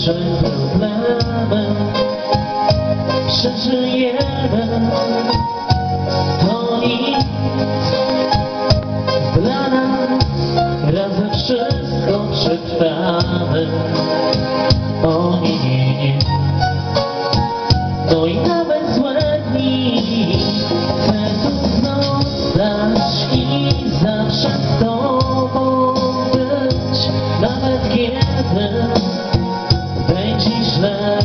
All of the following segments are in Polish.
nasze problemy przeżyjemy, to nic dla nas, razem wszystko przetrwamy. O nie, nie, nie. No i nawet złe dni chcę tu zostać i zawsze z tobą być, nawet kiedy będzie źle.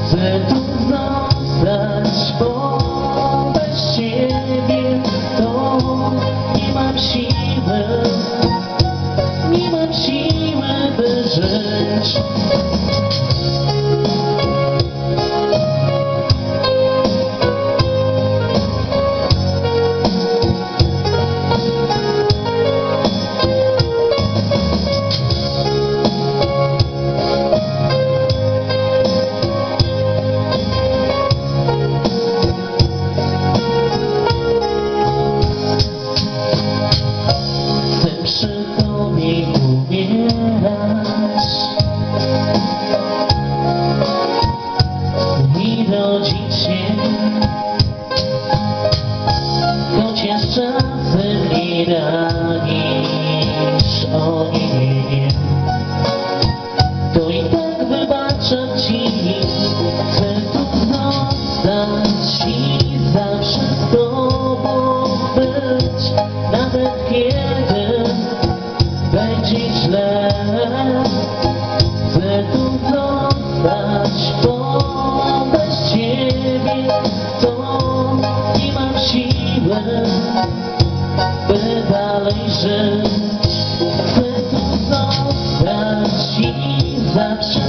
Chcę tu zostać, bo bez ciebie to nie mam siły, by żyć. I rodzić się, choć jest czasem nie ranisz. O nie, to i tak wybaczam ci. Chcę tu zostać i zawsze z tobą być, nawet kiedy będzie źle. Chcę tu zostać, bo bez ciebie to nie mam siły, by dalej żyć. Chcę tu zostać i zawsze